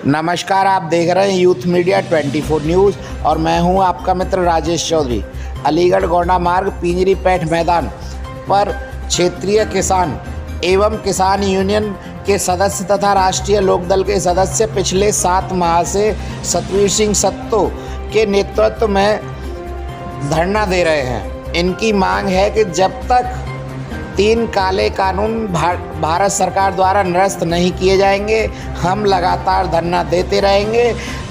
नमस्कार, आप देख रहे हैं यूथ मीडिया 24 न्यूज़ और मैं हूं आपका मित्र राजेश चौधरी। अलीगढ़ गोंडा मार्ग पिंजरी पैठ मैदान पर क्षेत्रीय किसान एवं किसान यूनियन के सदस्य तथा राष्ट्रीय लोकदल के सदस्य पिछले 7 माह से सतवीर सिंह सत्तो के नेतृत्व में धरना दे रहे हैं। इनकी मांग है कि जब तक 3 काले कानून भारत सरकार द्वारा निरस्त नहीं किए जाएंगे, हम लगातार धरना देते रहेंगे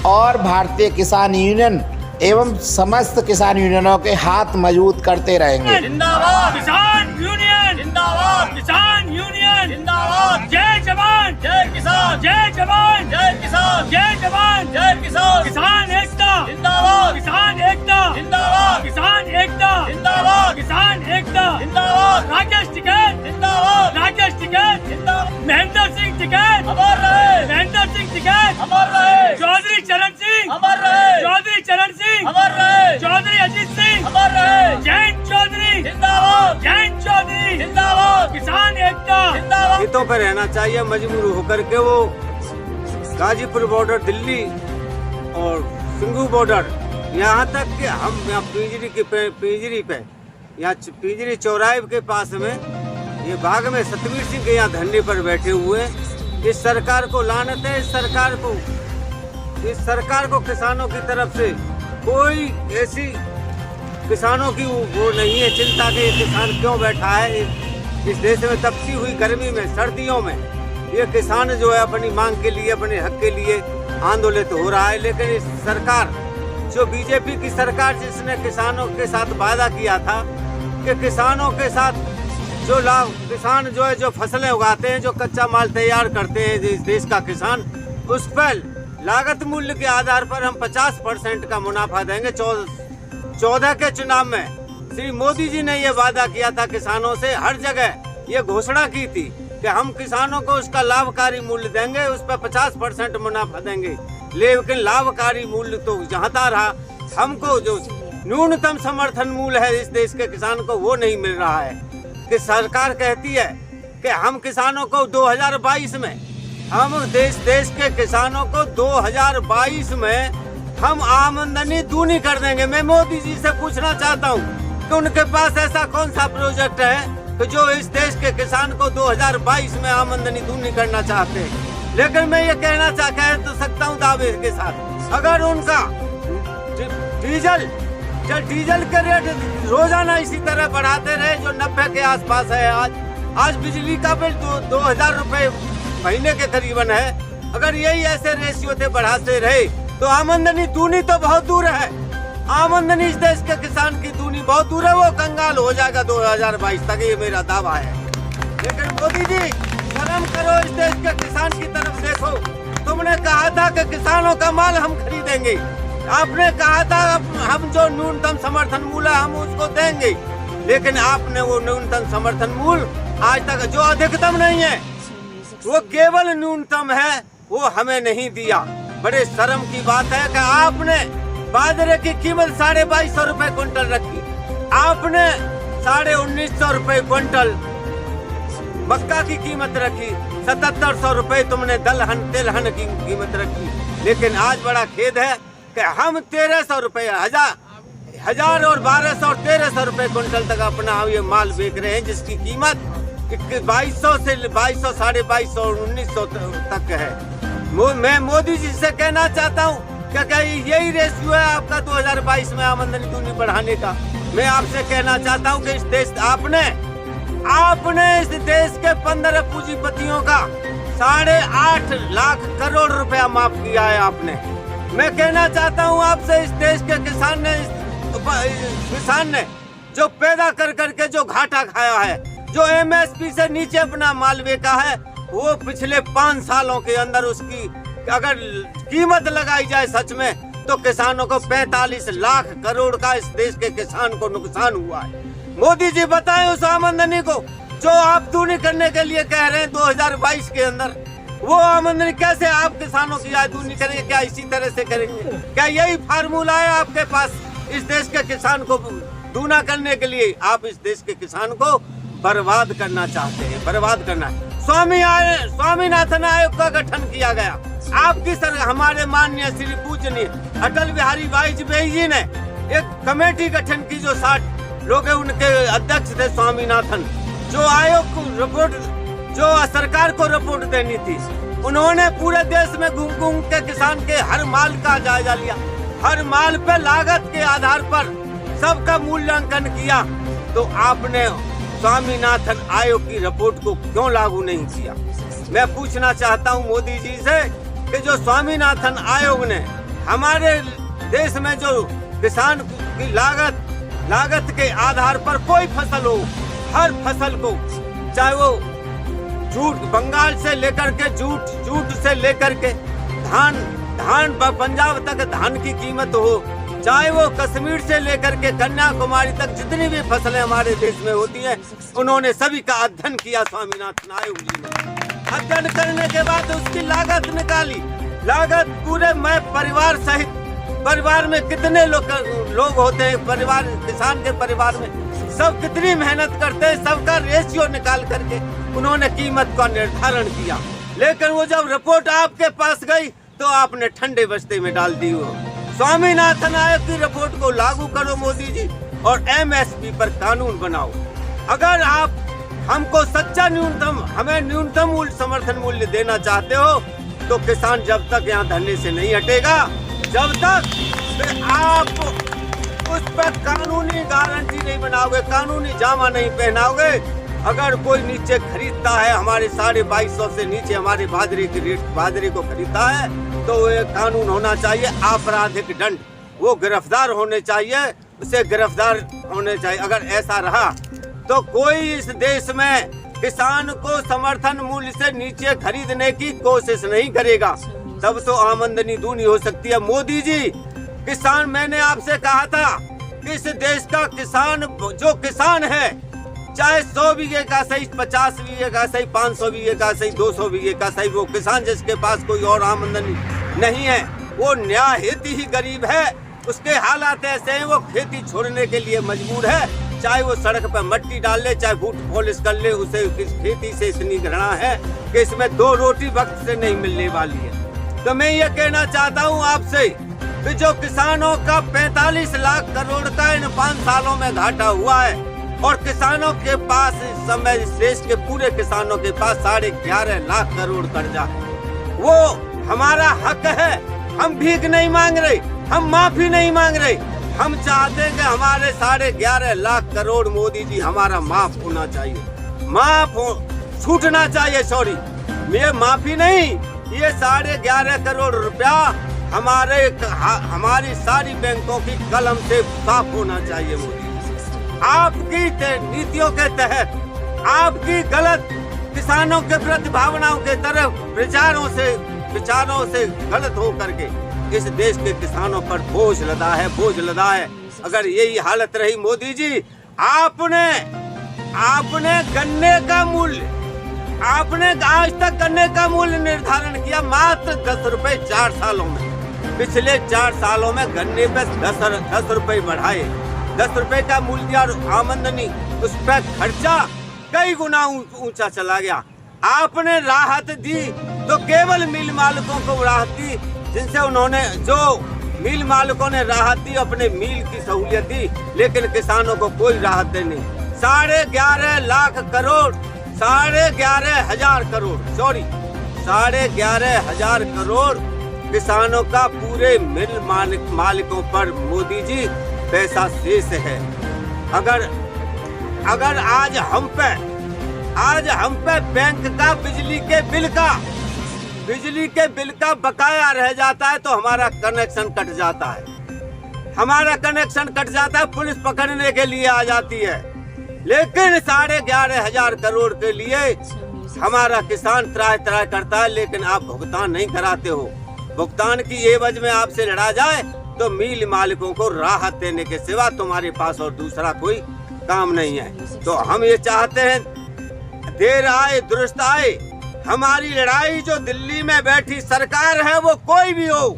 और भारतीय किसान यूनियन एवं समस्त किसान यूनियनों के हाथ मजबूत करते रहेंगे। जिंदाबाद किसान यूनियन, जिंदाबाद किसान यूनियन, जिंदाबाद। जय जवान जय किसान, जय जवान जय किसान, जय जवान जय किसान। किसान एकता जिंदाबाद, किसान एकता जिंदाबाद, किसान एकता जिंदाबाद, किसान एकता जिंदाबाद। राकेश टिकैत जिंदाबाद, राकेश टिकैत जिंदाबाद। महेंद्र सिंह टिकैत अमर रहे, महेंद्र सिंह टिकैत अमर रहे। चौधरी चरण सिंह अमर रहे, चौधरी चरण सिंह अमर रहे। चौधरी अजीत सिंह अमर रहे। जैन चौधरी जिंदाबाद, जैन चौधरी जिंदाबाद। किसान एकता जिंदाबाद। खेतों पर रहना चाहिए मजबूर होकर के। वो गाजीपुर बॉर्डर दिल्ली और सिंगू बॉर्डर, यहाँ तक कि हम यहाँ पिंजरी पे यहाँ पिंजरी चौराहे के पास में ये बाग में सतवीर सिंह के यहाँ धरने पर बैठे हुए। इस सरकार को लानत है। इस सरकार को किसानों की तरफ से कोई ऐसी किसानों की वो नहीं है चिंता कि ये किसान क्यों बैठा है इस देश में। तपती हुई गर्मी में, सर्दियों में ये किसान जो है अपनी मांग के लिए, अपने हक के लिए आंदोलित हो रहा है। लेकिन इस सरकार, जो बीजेपी की सरकार, जिसने किसानों के साथ वादा किया था कि किसानों के साथ जो लाभ, किसान जो है जो फसलें उगाते हैं, जो कच्चा माल तैयार करते हैं इस देश का किसान, उस पर लागत मूल्य के आधार पर हम 50% का मुनाफा देंगे। 14 के चुनाव में श्री मोदी जी ने ये वादा किया था किसानों से, हर जगह ये घोषणा की थी कि हम किसानों को उसका लाभकारी मूल्य देंगे, उस पर 50% मुनाफा देंगे। लेकिन लाभकारी मूल्य तो जहाँ रहा, हमको जो न्यूनतम समर्थन मूल्य है इस देश के किसान को वो नहीं मिल रहा है। कि सरकार कहती है कि हम किसानों को 2022 में, हम देश के किसानों को 2022 में हम आमदनी दूनी कर देंगे। मैं मोदी जी से पूछना चाहता हूँ कि उनके पास ऐसा कौन सा प्रोजेक्ट है कि जो इस देश के किसान को 2022 में आमदनी दूनी करना चाहते हैं। लेकिन मैं ये कह तो सकता हूँ दावे के साथ, अगर उनका डीजल के रेट रोजाना इसी तरह बढ़ाते रहे जो 90 के आसपास है, आज बिजली का बिल 2000 रुपए महीने के करीबन है। अगर यही ऐसे रेशियो से बढ़ाते रहे तो आमदनी दूनी तो बहुत दूर है। आमदनी इस देश के किसान की दूनी बहुत दूर है, वो कंगाल हो जाएगा 2022 तक, ये मेरा दावा है। लेकिन मोदी जी, शर्म करो, इस देश के किसान की तरफ देखो। तुमने कहा था कि किसानों का माल हम खरीदेंगे, आपने कहा था हम जो न्यूनतम समर्थन मूल्य हम उसको देंगे, लेकिन आपने वो न्यूनतम समर्थन मूल्य आज तक, जो अधिकतम नहीं है वो केवल न्यूनतम है, वो हमें नहीं दिया। बड़े शर्म की बात है कि आपने बाजरे की कीमत 2250 रुपए क्विंटल रखी, आपने 1950 रुपए क्विंटल मक्का की कीमत रखी, 7700 रुपए तुमने दलहन तिलहन की कीमत रखी। लेकिन आज बड़ा खेद है कि हम 1300 रुपए, 1000 और 1200 और 1300 रुपए क्विंटल तक अपना ये माल बेच रहे हैं, जिसकी कीमत 2200 से 2200, 2250 और 1900 तक है। मैं मोदी जी से कहना चाहता हूँ क्या यही रेशियो है आपका 2022 में आमदनी दूनी बढ़ाने का? मैं आपसे कहना चाहता हूँ कि इस देश आपने इस देश के 15 पूंजीपतियों का 8.5 लाख करोड़ रुपया माफ किया है आपने। मैं कहना चाहता हूँ आपसे, इस देश के किसान ने जो पैदा कर करके जो घाटा खाया है, जो MSP से नीचे अपना माल बेचा है, वो पिछले 5 सालों के अंदर उसकी अगर कीमत लगाई जाए सच में, तो किसानों को 45 लाख करोड़ का इस देश के किसान को नुकसान हुआ है। मोदी जी बताएं उस आमदनी को जो आप दूनी करने के लिए कह रहे हैं 2022 के अंदर, वो आमदनी कैसे आप किसानों की आय दूनी करेंगे? क्या इसी तरह से करेंगे? क्या यही फार्मूला है आपके पास इस देश के किसान को दूना करने के लिए? आप इस देश के किसान को बर्बाद करना चाहते हैं, बर्बाद करना है। स्वामीनाथन आयोग का गठन किया गया। आपकी हमारे माननीय श्री पूजनीय अटल बिहारी वाजपेयी जी ने एक कमेटी गठन की, जो 60 लोग उनके अध्यक्ष थे स्वामीनाथन, जो आयोग को रिपोर्ट, जो सरकार को रिपोर्ट देनी थी। उन्होंने पूरे देश में घूम घूम के किसान के हर माल का जायजा लिया, हर माल पे लागत के आधार पर सबका मूल्यांकन किया। तो आपने स्वामीनाथन आयोग की रिपोर्ट को क्यों लागू नहीं किया? मैं पूछना चाहता हूं मोदी जी से कि जो स्वामीनाथन आयोग ने हमारे देश में जो किसान की लागत के आधार पर कोई फसल हो, हर फसल को, चाहे वो जूट बंगाल से लेकर के जूट से लेकर के धान पंजाब तक धान की कीमत हो, चाहे वो कश्मीर से लेकर के कन्याकुमारी तक जितनी भी फसलें हमारे देश में होती हैं, उन्होंने सभी का अध्ययन किया स्वामीनाथन आयोग जी ने। अध्ययन करने के बाद उसकी लागत निकाली। लागत पूरे मैं परिवार सहित, परिवार में कितने लोग होते हैं, परिवार किसान के परिवार में सब कितनी मेहनत करते हैं, सबका रेशियो निकाल करके उन्होंने कीमत का निर्धारण किया। लेकिन वो जब रिपोर्ट आपके पास गई तो आपने ठंडे बस्ते में डाल दी। हो स्वामीनाथन आयोग की रिपोर्ट को लागू करो मोदी जी, और एमएसपी पर कानून बनाओ। अगर आप हमको सच्चा हमें न्यूनतम मूल्य समर्थन मूल्य देना चाहते हो, तो किसान जब तक यहाँ धरने से नहीं हटेगा, जब तक आप उस पर कानूनी गारंटी नहीं बनाओगे, कानूनी जामा नहीं पहनाओगे। अगर कोई नीचे खरीदता है, हमारे 2250 से नीचे हमारे बाजरे को खरीदता है, तो ये कानून होना चाहिए आपराधिक दंड, वो गिरफ्तार होने चाहिए, उसे गिरफ्तार होने चाहिए। अगर ऐसा रहा तो कोई इस देश में किसान को समर्थन मूल्य से नीचे खरीदने की कोशिश नहीं करेगा, तब तो आमदनी दूनी हो सकती है। मोदी जी, किसान, मैंने आपसे कहा था कि इस देश का किसान, जो किसान है, चाहे 100 बीघे का सही, 50 बीघे का सही, 500 बीघे का सही, 200 बीघे का सही, वो किसान जिसके पास कोई और आमदनी नहीं है, वो न्यायहित ही गरीब है। उसके हालात ऐसे हैं, वो खेती छोड़ने के लिए मजबूर है। चाहे वो सड़क पर मट्टी डाल ले, चाहे बूट पॉलिश कर ले, उसे इस खेती से इतनी घृणा है कि इसमें 2 रोटी वक्त से नहीं मिलने वाली है। तो मैं ये कहना चाहता हूँ आपसे कि जो किसानों का 45 लाख करोड़ का इन 5 सालों में घाटा हुआ है, और किसानों के पास इस समय, इस देश के पूरे किसानों के पास 11.5 लाख करोड़ कर्जा है, वो हमारा हक है। हम भीख नहीं मांग रहे, हम माफी नहीं मांग रहे, हम चाहते हैं कि हमारे 11.5 लाख करोड़ मोदी जी हमारा माफ होना चाहिए, छूटना चाहिए। सॉरी, ये माफी नहीं, ये 11.5 करोड़ रुपया हमारी सारी बैंकों की कलम से साफ होना चाहिए। मोदी आपकी नीतियों के तहत, आपकी गलत किसानों के प्रति भावनाओं के तरफ विचारों से गलत हो करके इस देश के किसानों पर बोझ लदा है। अगर यही हालत रही मोदी जी, आपने गन्ने का मूल्य, आपने आज तक गन्ने का मूल्य निर्धारण किया मात्र 10 रुपए 4 सालों में। पिछले 4 सालों में गन्ने पे 10 रुपए बढ़ाए, 10 रुपए का मूल्य और आमदनी, उस पर खर्चा कई गुना ऊंचा चला गया। आपने राहत दी तो केवल मिल मालिकों को राहत दी, जो मिल मालिकों ने राहत दी, अपने मिल की सहूलियत दी, लेकिन किसानों को कोई राहत नहीं। 11.5 लाख करोड़, 11.5 करोड़, सॉरी 11.5 करोड़ किसानों का पूरे मिल मालिकों पर मोदी जी पैसा शेष है। अगर आज हम पे बैंक का बिजली के बिल का बकाया रह जाता है तो हमारा कनेक्शन कट जाता है, पुलिस पकड़ने के लिए आ जाती है। लेकिन 11.5 करोड़ के लिए हमारा किसान त्राह करता है, लेकिन आप भुगतान नहीं कराते हो। भुगतान की एवज में आपसे लड़ा जाए तो मिल मालिकों को राहत देने के सिवा तुम्हारे पास और दूसरा कोई काम नहीं है। तो हम ये चाहते हैं, देर आए दुरुस्त आए, हमारी लड़ाई जो दिल्ली में बैठी सरकार है, वो कोई भी हो,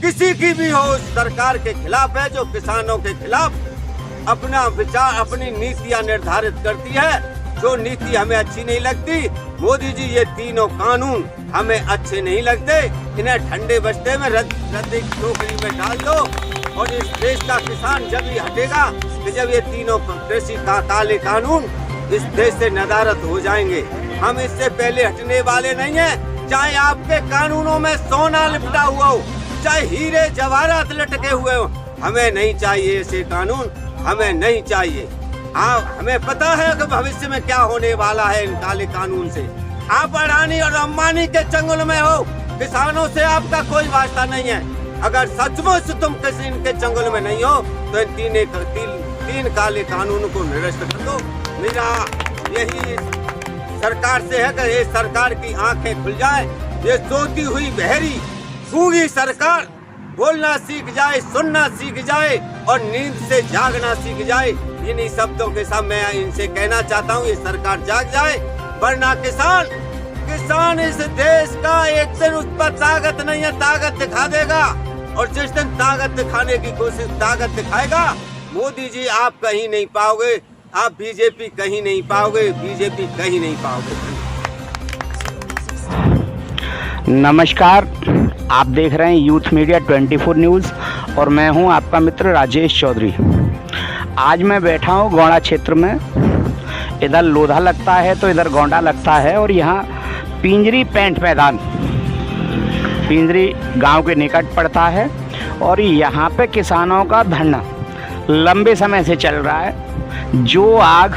किसी की भी हो, सरकार के खिलाफ है, जो किसानों के खिलाफ अपना विचार, अपनी नीतियां निर्धारित करती है। जो नीति हमें अच्छी नहीं लगती। मोदी जी ये तीनों कानून हमें अच्छे नहीं लगते, इन्हें ठंडे बस्ते में रद्दी टोकरी में डाल दो। और इस देश का किसान जब ही हटेगा कि जब ये तीनों कृषि काले कानून इस देश से नदारद हो जाएंगे। हम इससे पहले हटने वाले नहीं हैं। चाहे आपके कानूनों में सोना लिपटा हुआ हो, चाहे हीरे जवाहरात लटके हुए हो, हमें नहीं चाहिए ऐसे कानून, हमें नहीं चाहिए। हमें पता है कि भविष्य में क्या होने वाला है इन काले कानून से। आप अडानी और अंबानी के चंगुल में हो, किसानों से आपका कोई वास्ता नहीं है। अगर सचमुच तुम किसी इनके चंगुल में नहीं हो तो इन तीन काले कानून को निरस्त कर दो। मेरा यही सरकार से है कि ये सरकार की आंखें खुल जाए। ये सोती हुई बहरी गूंगी सरकार बोलना सीख जाए, सुनना सीख जाए और नींद से जागना सीख जाए। इन्हीं शब्दों के साथ मैं इनसे कहना चाहता हूँ, ये सरकार जाग जाए, वरना किसान इस देश का एक दिन उस पर ताकत नहीं है, ताकत दिखा देगा। और जिस दिन ताकत दिखाने की कोशिश ताकत दिखाएगा, मोदी जी आप कहीं नहीं पाओगे, आप बीजेपी कहीं नहीं पाओगे, बीजेपी कहीं नहीं पाओगे। नमस्कार, आप देख रहे हैं यूथ मीडिया 24 न्यूज़ और मैं हूं आपका मित्र राजेश चौधरी। आज मैं बैठा हूं गोंडा क्षेत्र में। इधर लोधा लगता है तो इधर गोंडा लगता है और यहाँ पिंजरी पैंट मैदान पिंजरी गांव के निकट पड़ता है और यहाँ पे किसानों का धरना लंबे समय से चल रहा है। जो आग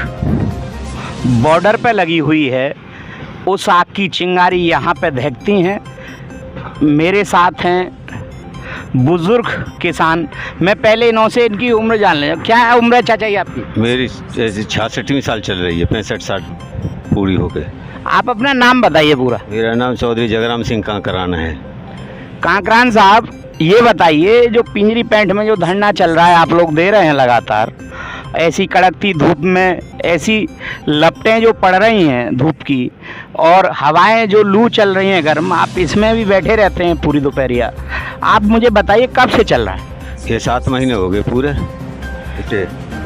बॉर्डर पे लगी हुई है उस आग की चिंगारी यहाँ पे दहकती हैं। मेरे साथ हैं बुजुर्ग किसान। मैं पहले इन्हों से इनकी उम्र जान लें। क्या उम्र है चाचा जी आपकी? मेरी 66वीं साल चल रही है, 65 साल पूरी हो गए। आप अपना नाम बताइए पूरा। मेरा नाम चौधरी जगराम सिंह कांकरान है। कांकरान साहब, ये बताइए जो पिंजरी पैंट में जो धरना चल रहा है आप लोग दे रहे हैं लगातार, ऐसी कड़कती धूप में ऐसी लपटें जो पड़ रही हैं धूप की और हवाएं जो लू चल रही हैं गर्म, आप इसमें भी बैठे रहते हैं पूरी दोपहरिया। आप मुझे बताइए कब से चल रहा है? ये 7 महीने हो गए पूरे।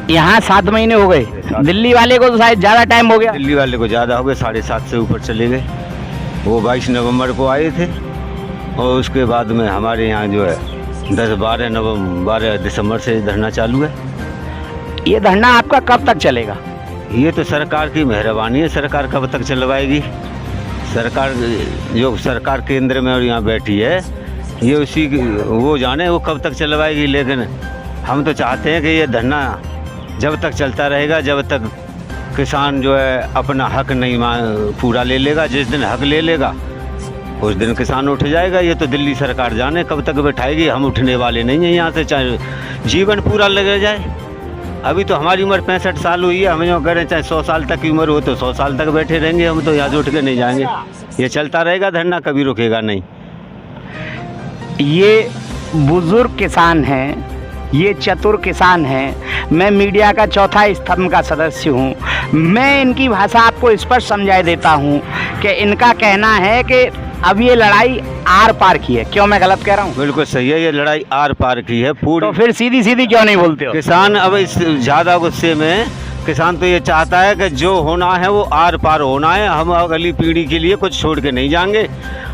यहाँ 7 महीने हो गए। दिल्ली वाले को तो शायद ज़्यादा टाइम हो गया। दिल्ली वाले को ज़्यादा हो गए, 7.5 से ऊपर चले गए। वो 22 नवंबर को आए थे और उसके बाद में हमारे यहाँ जो है 12 दिसंबर से धरना चालू है। ये धरना आपका कब तक चलेगा? ये तो सरकार की मेहरबानी है, सरकार कब तक चलवाएगी। सरकार जो सरकार केंद्र में और यहाँ बैठी है ये उसी वो जाने वो कब तक चलवाएगी। लेकिन हम तो चाहते हैं कि ये धरना जब तक चलता रहेगा जब तक किसान जो है अपना हक नहीं पूरा ले लेगा। जिस दिन हक ले लेगा उस दिन किसान उठ जाएगा। ये तो दिल्ली सरकार जाने कब तक बैठाएगी, हम उठने वाले नहीं हैं यहाँ से, चाहे जीवन पूरा लगे जाए। अभी तो हमारी उम्र 65 साल हुई है, हम जो करें चाहे 100 साल तक की उम्र हो तो 100 साल तक बैठे रहेंगे। हम तो यहाँ से उठ के नहीं जाएंगे, ये चलता रहेगा धरना, कभी रुकेगा नहीं। ये बुजुर्ग किसान हैं, ये चतुर किसान हैं। मैं मीडिया का चौथा स्तंभ का सदस्य हूँ। मैं इनकी भाषा आपको स्पष्ट समझाई देता हूँ कि इनका कहना है कि अब ये लड़ाई आर पार की है। क्यों मैं गलत कह रहा हूँ? बिल्कुल सही है, ये लड़ाई आर पार की है पूरी। तो फिर सीधी सीधी क्यों नहीं बोलते हो? किसान अब इस ज़्यादा गुस्से में किसान तो ये चाहता है कि जो होना है वो आर पार होना है। हम अगली पीढ़ी के लिए कुछ छोड़ के नहीं जाएंगे।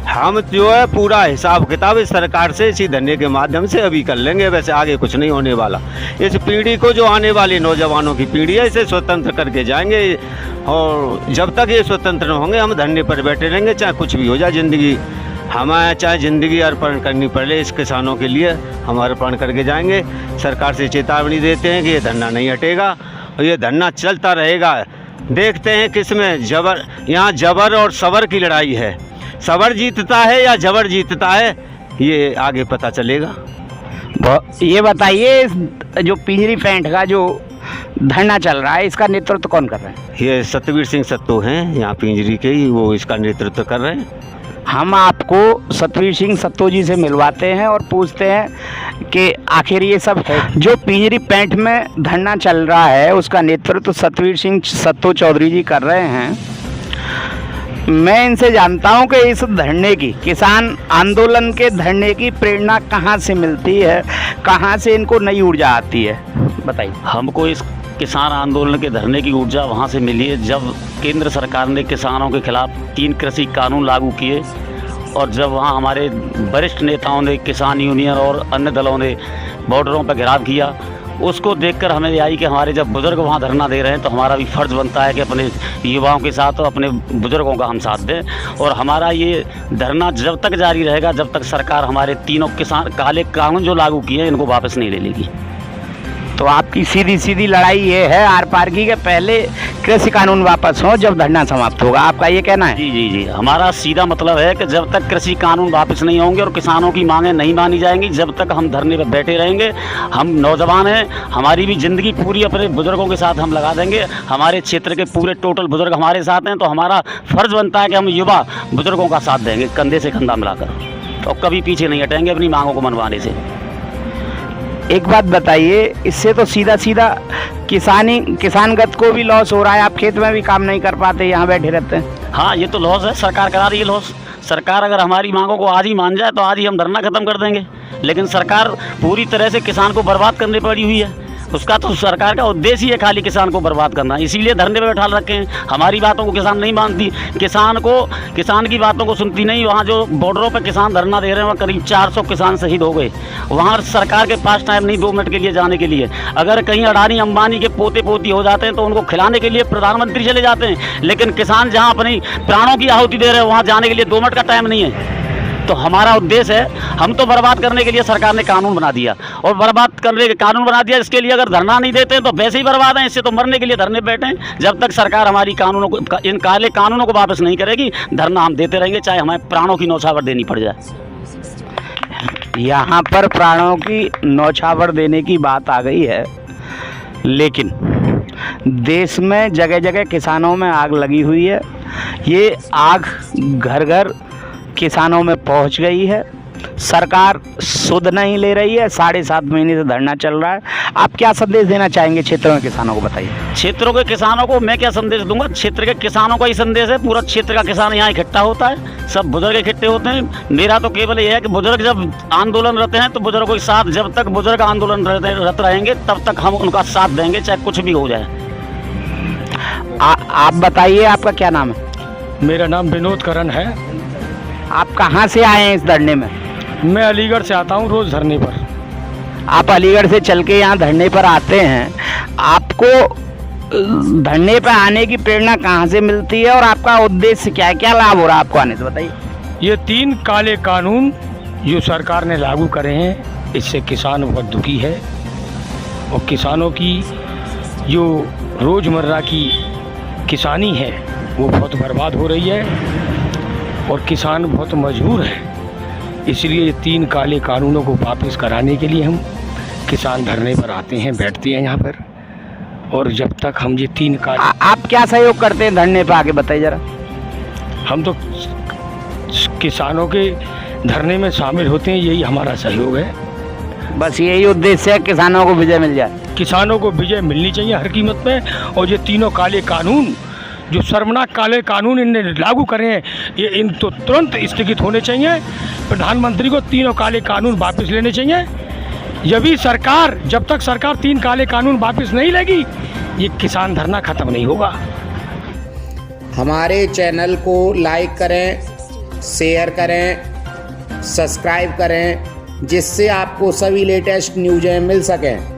हम जो है पूरा हिसाब किताब इस सरकार से इसी धरने के माध्यम से अभी कर लेंगे। वैसे आगे कुछ नहीं होने वाला। इस पीढ़ी को जो आने वाली नौजवानों की पीढ़ी है इसे स्वतंत्र करके जाएंगे और जब तक ये स्वतंत्र न होंगे हम धरने पर बैठे रहेंगे। चाहे कुछ भी हो जाए, ज़िंदगी हमें चाहे ज़िंदगी अर्पण करनी पड़े इस किसानों के लिए, हम अर्पण करके जाएंगे। सरकार से चेतावनी देते हैं कि ये धरना नहीं हटेगा और ये धरना चलता रहेगा। देखते हैं किसमें जबर, यहाँ जबर और सबर की लड़ाई है। सबर जीतता है या जबर जीतता है ये आगे पता चलेगा। ये बताइए जो पिंजरी पैंट का जो धरना चल रहा है इसका नेतृत्व कौन कर रहा है? ये सतवीर सिंह सत्तो हैं यहाँ पिंजरी के ही, वो इसका नेतृत्व कर रहे हैं। हम आपको सतवीर सिंह सत्तो जी से मिलवाते हैं और पूछते हैं कि आखिर ये सब जो पिंजरी पैंट में धरना चल रहा है उसका नेतृत्व सतवीर सिंह सत्तो चौधरी जी कर रहे हैं। मैं इनसे जानता हूं कि इस धरने की, किसान आंदोलन के धरने की प्रेरणा कहां से मिलती है, कहां से इनको नई ऊर्जा आती है, बताइए। हमको इस किसान आंदोलन के धरने की ऊर्जा वहाँ से मिली है जब केंद्र सरकार ने किसानों के खिलाफ 3 कृषि कानून लागू किए और जब वहाँ हमारे वरिष्ठ नेताओं ने, किसान यूनियन और अन्य दलों ने बॉर्डरों पर घेराव किया, उसको देखकर हमें ये आई कि हमारे जब बुज़ुर्ग वहाँ धरना दे रहे हैं तो हमारा भी फ़र्ज़ बनता है कि अपने युवाओं के साथ और अपने बुज़ुर्गों का हम साथ दें। और हमारा ये धरना जब तक जारी रहेगा जब तक सरकार हमारे तीनों किसान काले कानून जो लागू किए हैं इनको वापस नहीं ले लेगी। तो आपकी सीधी सीधी लड़ाई ये है आर पार की कि पहले कृषि कानून वापस हो जब धरना समाप्त होगा, आपका ये कहना है? जी जी जी, हमारा सीधा मतलब है कि जब तक कृषि कानून वापस नहीं होंगे और किसानों की मांगें नहीं मानी जाएंगी जब तक हम धरने पर बैठे रहेंगे। हम नौजवान हैं, हमारी भी ज़िंदगी पूरी अपने बुज़ुर्गों के साथ हम लगा देंगे। हमारे क्षेत्र के पूरे टोटल बुज़ुर्ग हमारे साथ हैं, तो हमारा फ़र्ज़ बनता है कि हम युवा बुज़ुर्गों का साथ देंगे कंधे से कंधा मिलाकर, तो कभी पीछे नहीं हटेंगे अपनी मांगों को मनवाने से। एक बात बताइए, इससे तो सीधा सीधा किसानगत को भी लॉस हो रहा है, आप खेत में भी काम नहीं कर पाते, यहाँ बैठे रहते हैं। हाँ, ये तो लॉस है, सरकार करा रही है लॉस। सरकार अगर हमारी मांगों को आज ही मान जाए तो आज ही हम धरना खत्म कर देंगे, लेकिन सरकार पूरी तरह से किसान को बर्बाद करने पड़ी हुई है। उसका तो सरकार का उद्देश्य ही है खाली किसान को बर्बाद करना, इसीलिए धरने पर बैठा रखे हैं। हमारी बातों को किसान नहीं मानती, किसान की बातों को सुनती नहीं। वहाँ जो बॉर्डरों पर किसान धरना दे रहे हैं वहाँ करीब 400 किसान शहीद हो गए। वहाँ सरकार के पास टाइम नहीं 2 मिनट के लिए जाने के लिए। अगर कहीं अडानी अंबानी के पोते पोती हो जाते हैं तो उनको खिलाने के लिए प्रधानमंत्री चले जाते हैं, लेकिन किसान जहाँ अपनी प्राणों की आहुति दे रहे हैं वहाँ जाने के लिए 2 मिनट का टाइम नहीं है। तो हमारा उद्देश्य है, हम तो बर्बाद करने के लिए सरकार ने कानून बना दिया और बर्बाद करने के कानून बना दिया, इसके लिए अगर धरना नहीं देते हैं तो वैसे ही बर्बाद हैं। इससे तो मरने के लिए धरने बैठे हैं। जब तक सरकार हमारी इन काले कानूनों को वापस नहीं करेगी धरना हम देते रहेंगे, चाहे हमें प्राणों की नौछावर देनी पड़ जाए। यहाँ पर प्राणों की नौछावर देने की बात आ गई है, लेकिन देश में जगह जगह किसानों में आग लगी हुई है। ये आग घर घर किसानों में पहुंच गई है। सरकार सुध नहीं ले रही है, 7.5 महीने से धरना चल रहा है। आप क्या संदेश देना चाहेंगे क्षेत्रों के किसानों को, बताइए। क्षेत्रों के किसानों को मैं क्या संदेश दूंगा, क्षेत्र के किसानों का ही संदेश है। पूरा क्षेत्र का किसान यहाँ इकट्ठा होता है, सब बुजुर्ग इकट्ठे होते हैं। मेरा तो केवल ये है कि बुजुर्ग जब आंदोलन रहते हैं तो बुजुर्गों के साथ, जब तक बुजुर्ग आंदोलन रत रहेंगे तब तक हम उनका साथ देंगे, चाहे कुछ भी हो जाए। आप बताइए, आपका क्या नाम है? मेरा नाम विनोद करण है। आप कहाँ से आए हैं इस धरने में? मैं अलीगढ़ से आता हूँ रोज़ धरने पर। आप अलीगढ़ से चल के यहाँ धरने पर आते हैं, आपको धरने पर आने की प्रेरणा कहाँ से मिलती है और आपका उद्देश्य क्या है, क्या लाभ हो रहा है आपको आने से, बताइए। ये 3 काले कानून जो सरकार ने लागू करे हैं, इससे किसान बहुत दुखी है और किसानों की जो रोज़मर्रा की किसानी है वो बहुत बर्बाद हो रही है और किसान बहुत मजबूर है। इसलिए ये 3 काले कानूनों को वापस कराने के लिए हम किसान धरने पर आते हैं, बैठते हैं यहाँ पर। और जब तक हम ये 3 काले आप क्या सहयोग करते हैं धरने पर, आके बताइए ज़रा। हम तो किसानों के धरने में शामिल होते हैं, यही हमारा सहयोग है। बस यही उद्देश्य है, किसानों को विजय मिल जाए। किसानों को विजय मिलनी चाहिए हर कीमत में। और ये 3 काले कानून, जो शर्मनाक काले कानून इनने लागू करे हैं, ये इन तो तुरंत स्थगित होने चाहिए। प्रधानमंत्री को 3 काले कानून वापस लेने चाहिए। जब तक सरकार 3 काले कानून वापस नहीं लेगी ये किसान धरना खत्म नहीं होगा। हमारे चैनल को लाइक करें, शेयर करें, सब्सक्राइब करें, जिससे आपको सभी लेटेस्ट न्यूज़ें मिल सकें।